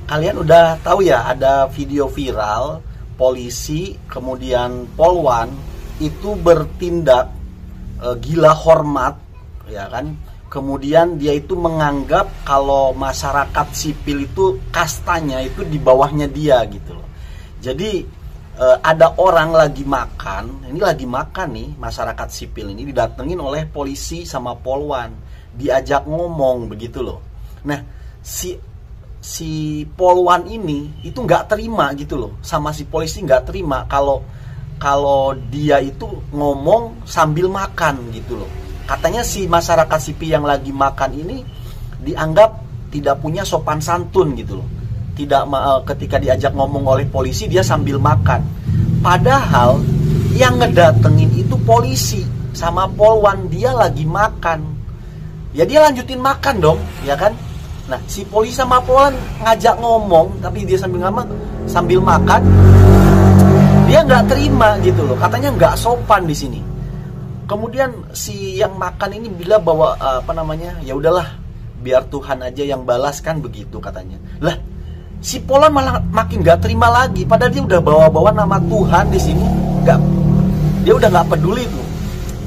Kalian udah tahu ya, ada video viral polisi kemudian polwan itu bertindak gila hormat, ya kan? Kemudian dia itu menganggap kalau masyarakat sipil itu kastanya itu di bawahnya dia gitu loh. Jadi ada orang lagi makan, ini lagi makan nih, masyarakat sipil ini didatengin oleh polisi sama polwan, diajak ngomong begitu loh. Nah, si polwan ini itu nggak terima gitu loh, sama si polisi nggak terima kalau dia itu ngomong sambil makan gitu loh. Katanya si masyarakat sipil yang lagi makan ini dianggap tidak punya sopan santun gitu loh. Ketika diajak ngomong oleh polisi dia sambil makan. Padahal yang ngedatengin itu polisi sama polwan, dia lagi makan. Ya dia lanjutin makan dong, ya kan? Nah, si polisi sama polwan ngajak ngomong, tapi dia sambil makan, dia nggak terima gitu loh. Katanya nggak sopan di sini. Kemudian si yang makan ini bilang bahwa ya udahlah, biar Tuhan aja yang balas kan begitu katanya. Lah, si polwan malah makin nggak terima lagi. Padahal dia udah bawa-bawa nama Tuhan di sini, dia udah nggak peduli tuh.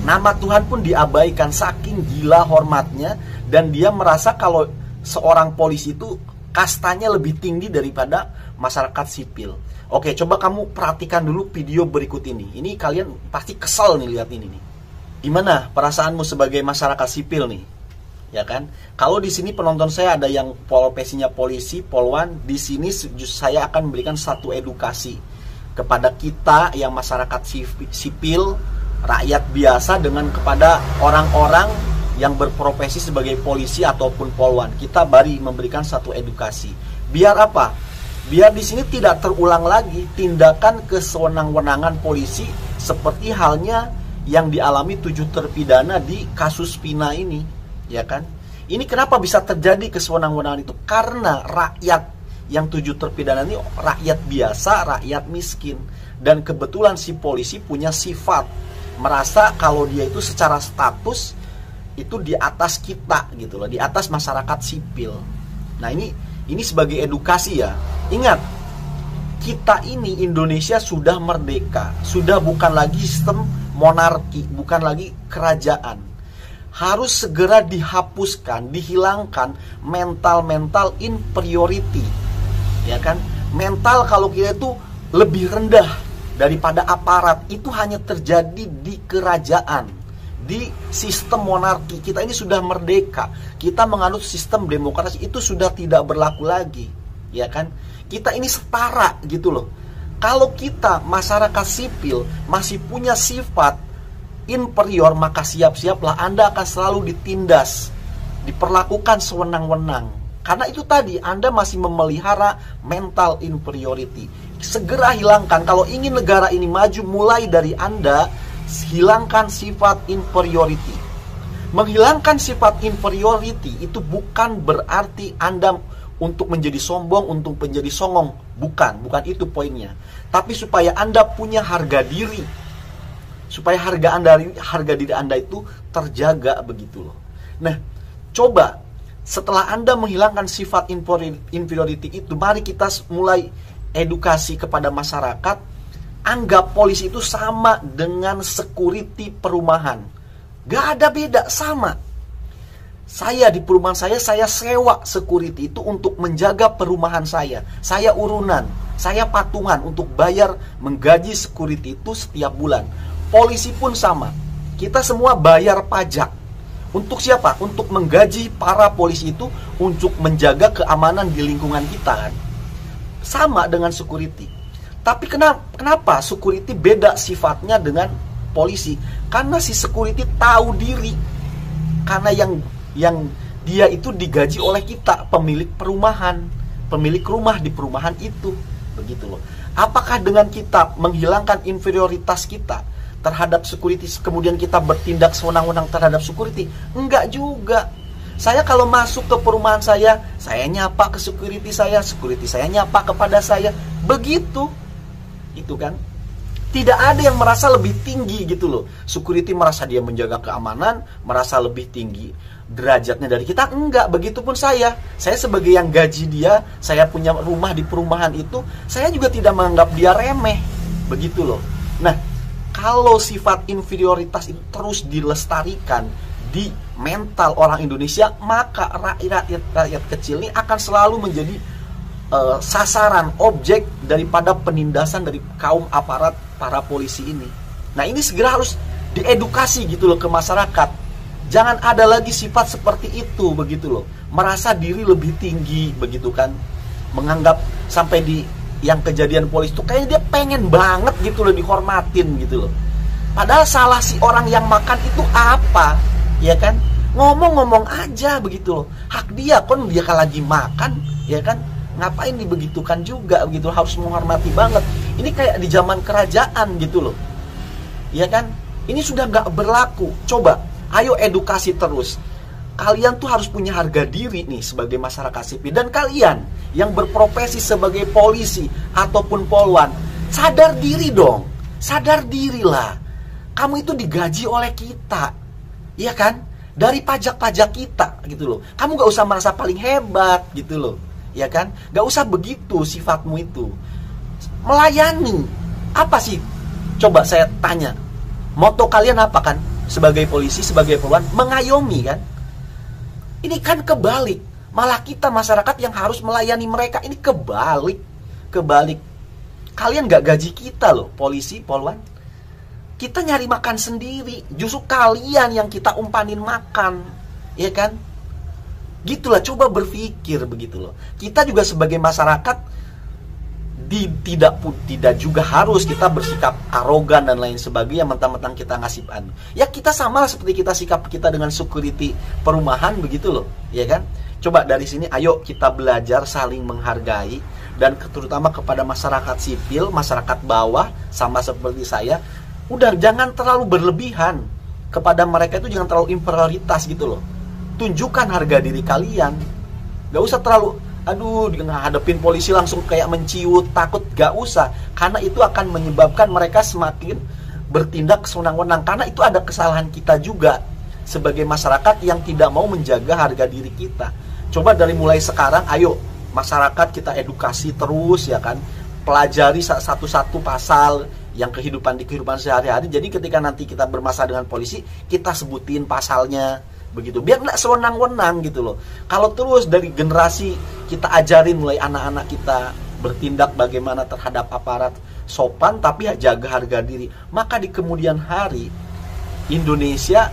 Nama Tuhan pun diabaikan, saking gila hormatnya, dan dia merasa kalau seorang polisi itu kastanya lebih tinggi daripada masyarakat sipil. Oke, coba kamu perhatikan dulu video berikut ini. Ini kalian pasti kesal nih lihat ini nih. Gimana perasaanmu sebagai masyarakat sipil nih? Ya kan? Kalau di sini penonton saya ada yang profesinya polisi, polwan, di sini saya akan memberikan satu edukasi kepada kita yang masyarakat sipil, rakyat biasa, dengan kepada orang-orang yang berprofesi sebagai polisi ataupun polwan. Kita bari memberikan satu edukasi. Biar apa? Biar di sini tidak terulang lagi tindakan kesewenang-wenangan polisi seperti halnya yang dialami 7 terpidana di kasus Pina ini, ya kan? Ini kenapa bisa terjadi kesewenang-wenangan itu? Karena rakyat yang 7 terpidana ini rakyat biasa, rakyat miskin, dan kebetulan si polisi punya sifat merasa kalau dia itu secara status itu di atas kita gitu loh, di atas masyarakat sipil. Nah, ini sebagai edukasi ya. Ingat, kita ini Indonesia sudah merdeka, sudah bukan lagi sistem monarki, bukan lagi kerajaan. Harus segera dihapuskan, dihilangkan mental inferiority. Ya kan? Mental kalau kita itu lebih rendah daripada aparat, itu hanya terjadi di kerajaan. Di sistem monarki. Kita ini sudah merdeka, kita menganut sistem demokrasi, itu sudah tidak berlaku lagi, ya kan? Kita ini setara gitu loh. Kalau kita masyarakat sipil masih punya sifat inferior, maka siap-siaplah Anda akan selalu ditindas, diperlakukan sewenang-wenang. Karena itu tadi, Anda masih memelihara mental inferiority. Segera hilangkan. Kalau ingin negara ini maju, mulai dari Anda hilangkan sifat inferiority. Menghilangkan sifat inferiority itu bukan berarti Anda untuk menjadi sombong, untuk menjadi songong. Bukan itu poinnya. Tapi supaya Anda punya harga diri. Supaya harga diri Anda itu terjaga begitu loh. Nah, coba setelah Anda menghilangkan sifat inferiority itu, mari kita mulai edukasi kepada masyarakat. Anggap polisi itu sama dengan security perumahan. Gak ada beda, sama. Saya di perumahan saya sewa security itu untuk menjaga perumahan saya. Saya urunan, saya patungan untuk bayar menggaji security itu setiap bulan. Polisi pun sama. Kita semua bayar pajak. Untuk siapa? Untuk menggaji para polisi itu untuk menjaga keamanan di lingkungan kita kan. Sama dengan security. Tapi kenapa security beda sifatnya dengan polisi? Karena si security tahu diri. Karena yang dia itu digaji oleh kita, pemilik perumahan, pemilik rumah di perumahan itu. Begitu loh. Apakah dengan kita menghilangkan inferioritas kita terhadap security, kemudian kita bertindak sewenang-wenang terhadap security? Enggak juga. Saya kalau masuk ke perumahan saya nyapa ke security saya nyapa kepada saya. Begitu. Itu kan, tidak ada yang merasa lebih tinggi gitu loh. Security merasa dia menjaga keamanan, merasa lebih tinggi. derajatnya dari kita. Enggak, begitupun saya sebagai yang gaji dia, saya punya rumah di perumahan itu, saya juga tidak menganggap dia remeh, begitu loh. Nah, kalau sifat inferioritas itu terus dilestarikan di mental orang Indonesia, maka rakyat kecil ini akan selalu menjadi sasaran, objek daripada penindasan dari kaum aparat para polisi ini. Nah, ini segera harus diedukasi gitu loh ke masyarakat. Jangan ada lagi sifat seperti itu, begitu loh. Merasa diri lebih tinggi, begitu kan. Menganggap sampai di yang kejadian polisi itu kayaknya dia pengen banget gitu loh dihormatin gitu loh. Padahal salah si orang yang makan itu apa? Ya kan? Ngomong-ngomong aja begitu loh. Hak dia kan, dia kalau lagi makan, ya kan? Ngapain dibegitukan juga begitu loh. Harus menghormati banget. Ini kayak di zaman kerajaan gitu loh. Ya kan? Ini sudah nggak berlaku. Coba ayo edukasi terus. Kalian tuh harus punya harga diri nih sebagai masyarakat sipil. Dan kalian yang berprofesi sebagai polisi ataupun polwan, sadar diri dong. Sadar dirilah. Kamu itu digaji oleh kita, iya kan? Dari pajak-pajak kita gitu loh. Kamu gak usah merasa paling hebat gitu loh, iya kan? Gak usah begitu sifatmu itu. Melayani. Apa sih? Coba saya tanya. Moto kalian apa kan? Sebagai polisi, sebagai polwan, mengayomi kan? Ini kan kebalik. Malah kita masyarakat yang harus melayani mereka. Ini kebalik. Kalian gak gaji kita loh, polisi, polwan. Kita nyari makan sendiri. Justru kalian yang kita umpanin makan, ya kan? Gitulah, coba berpikir begitu loh. Kita juga sebagai masyarakat tidak juga harus kita bersikap arogan dan lain sebagainya, mentang-mentang kita ngasih ya kita sama seperti kita sikap kita dengan security perumahan begitu loh, ya kan? Coba dari sini ayo kita belajar saling menghargai, dan terutama kepada masyarakat sipil, masyarakat bawah sama seperti saya, udah jangan terlalu berlebihan kepada mereka, itu jangan terlalu inferioritas gitu loh. Tunjukkan harga diri kalian. Gak usah terlalu hadapin polisi langsung kayak menciut, takut, gak usah. Karena itu akan menyebabkan mereka semakin bertindak sewenang-wenang. Karena itu ada kesalahan kita juga sebagai masyarakat yang tidak mau menjaga harga diri kita. Coba dari mulai sekarang, ayo masyarakat kita edukasi terus ya kan. Pelajari satu-satu pasal yang di kehidupan sehari-hari. Jadi ketika nanti kita bermasalah dengan polisi, kita sebutin pasalnya. Begitu, biar nggak sewenang-wenang gitu loh. Kalau terus dari generasi kita ajarin mulai anak-anak kita bertindak bagaimana terhadap aparat sopan tapi jaga harga diri, maka di kemudian hari Indonesia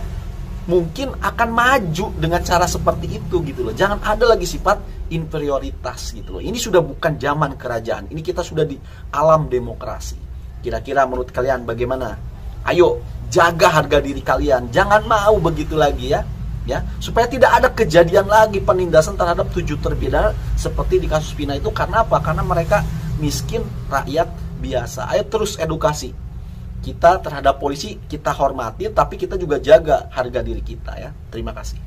mungkin akan maju dengan cara seperti itu gitu loh. Jangan ada lagi sifat inferioritas gitu loh. Ini sudah bukan zaman kerajaan, ini kita sudah di alam demokrasi. Kira-kira menurut kalian bagaimana? Ayo jaga harga diri kalian, jangan mau begitu lagi ya. Ya, supaya tidak ada kejadian lagi penindasan terhadap 7 terpidana seperti di kasus Vina itu. Karena apa? Karena mereka miskin, rakyat biasa. Ayo terus edukasi kita terhadap polisi, kita hormati, tapi kita juga jaga harga diri kita ya. Terima kasih.